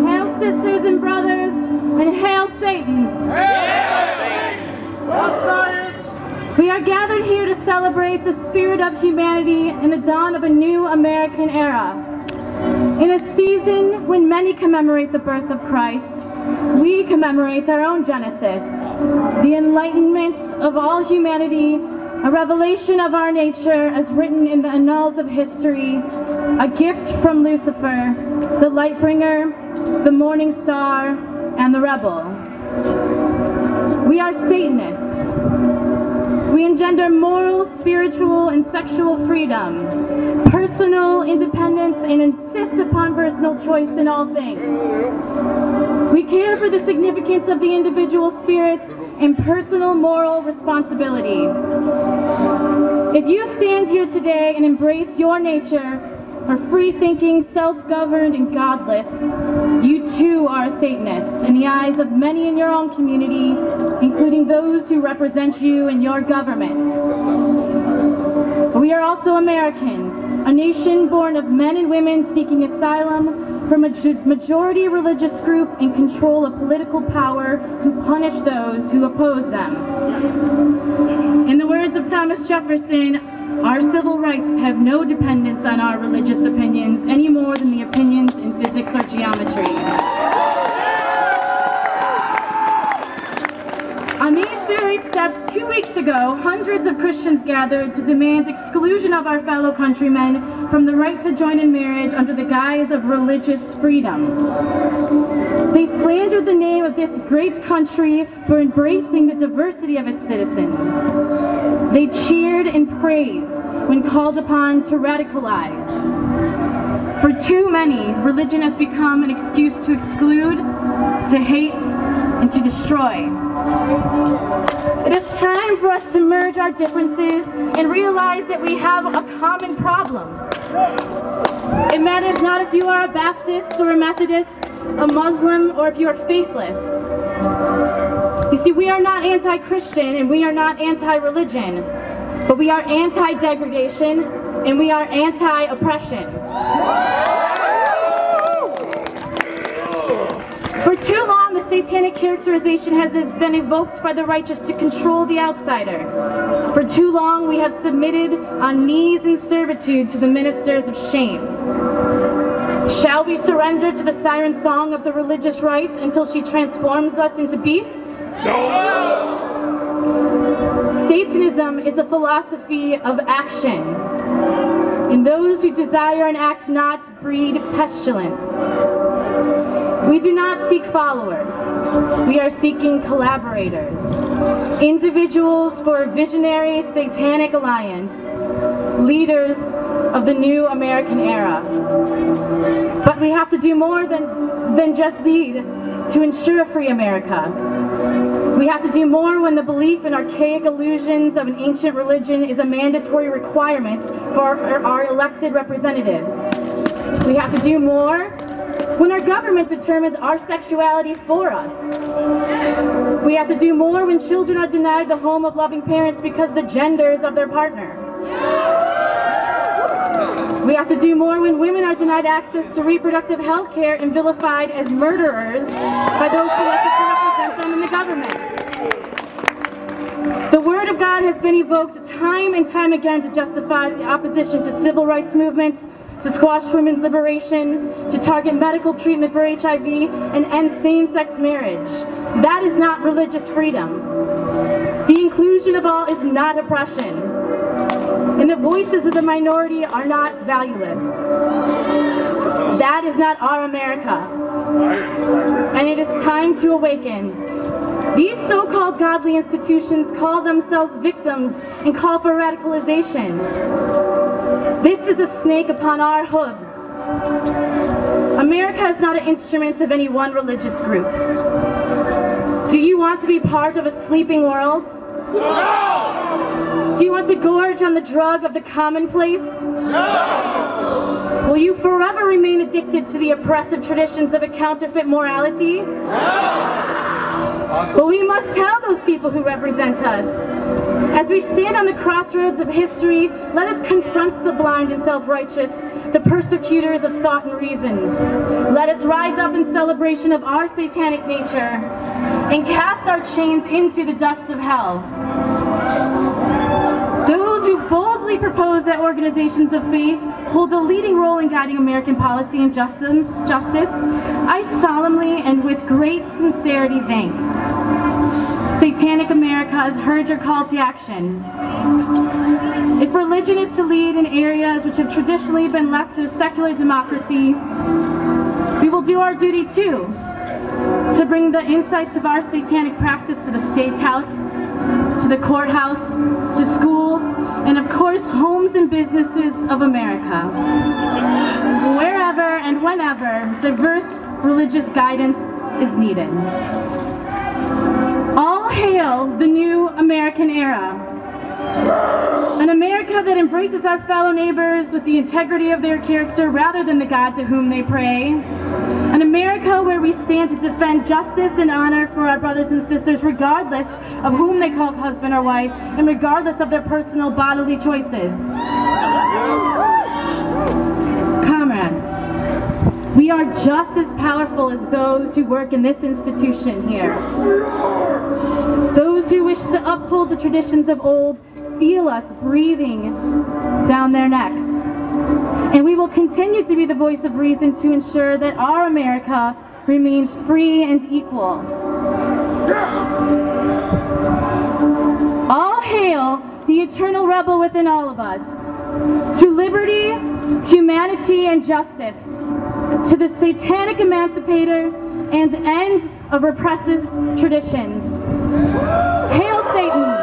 Hail sisters and brothers, and hail Satan! We are gathered here to celebrate the spirit of humanity and the dawn of a new American era. In a season when many commemorate the birth of Christ, we commemorate our own Genesis, the enlightenment of all humanity, a revelation of our nature as written in the annals of history, a gift from Lucifer, the light bringer, the morning star, and the rebel. We are Satanists. We engender moral, spiritual, and sexual freedom, personal independence, and insist upon personal choice in all things. We care for the significance of the individual spirit and personal moral responsibility. If you stand here today and embrace your nature, are free-thinking, self-governed, and godless, you too are a Satanist in the eyes of many in your own community, including those who represent you in your governments. We are also Americans, a nation born of men and women seeking asylum from a majority religious group in control of political power who punish those who oppose them. In the words of Thomas Jefferson, our civil rights have no dependence on our religious opinions any more than the opinions in physics or geometry. On these very steps, 2 weeks ago, hundreds of Christians gathered to demand exclusion of our fellow countrymen from the right to join in marriage under the guise of religious freedom. They slandered the name of this great country for embracing the diversity of its citizens. They cheered and praised when called upon to radicalize. For too many, religion has become an excuse to exclude, to hate, and to destroy. It is time for us to merge our differences and realize that we have a common problem. It matters not if you are a Baptist or a Methodist, a Muslim, or if you are faithless. You see, we are not anti-Christian and we are not anti-religion, but we are anti-degradation and we are anti-oppression. For too long, the satanic characterization has been evoked by the righteous to control the outsider. For too long, we have submitted on knees in servitude to the ministers of shame. Shall we surrender to the siren song of the religious right until she transforms us into beasts? No! Satanism is a philosophy of action, and those who desire and act not breed pestilence. We do not seek followers. We are seeking collaborators, individuals for a visionary satanic alliance, leaders of the new American era. But we have to do more than just lead to ensure a free America. We have to do more when the belief in archaic illusions of an ancient religion is a mandatory requirement for our elected representatives. We have to do more when our government determines our sexuality for us. We have to do more when children are denied the home of loving parents because the genders of their partner. We have to do more when women are denied access to reproductive health care and vilified as murderers by those selected to represent them in the government. The Word of God has been evoked time and time again to justify the opposition to civil rights movements, to squash women's liberation, to target medical treatment for HIV, and end same-sex marriage. That is not religious freedom. The inclusion of all is not oppression. And the voices of the minority are not valueless. That is not our America. And it is time to awaken. These so-called godly institutions call themselves victims and call for radicalization. This is a snake upon our hooves. America is not an instrument of any one religious group. Do you want to be part of a sleeping world? No! Do you want to gorge on the drug of the commonplace? No! Will you forever remain addicted to the oppressive traditions of a counterfeit morality? No! But we must tell those people who represent us As we stand on the crossroads of history, let us confront the blind and self-righteous, the persecutors of thought and reason. Let us rise up in celebration of our satanic nature and cast our chains into the dust of hell. Those who boldly propose that organizations of faith hold a leading role in guiding American policy and justice, I solemnly and with great sincerity thank. Satanic America has heard your call to action. If religion is to lead in areas which have traditionally been left to a secular democracy, we will do our duty too, to bring the insights of our satanic practice to the State House, to the courthouse, to schools, and of course homes and businesses of America. Wherever and whenever diverse religious guidance is needed. All hail the new American era. An America that embraces our fellow neighbors with the integrity of their character rather than the God to whom they pray. An America where we stand to defend justice and honor for our brothers and sisters regardless of whom they call husband or wife and regardless of their personal bodily choices. Comrades, we are just as powerful as those who work in this institution here. Those who wish to uphold the traditions of old feel us breathing down their necks. And we will continue to be the voice of reason to ensure that our America remains free and equal. All hail the eternal rebel within all of us. To liberty, humanity, and justice. To the satanic emancipator and end of repressive traditions. Hail Satan!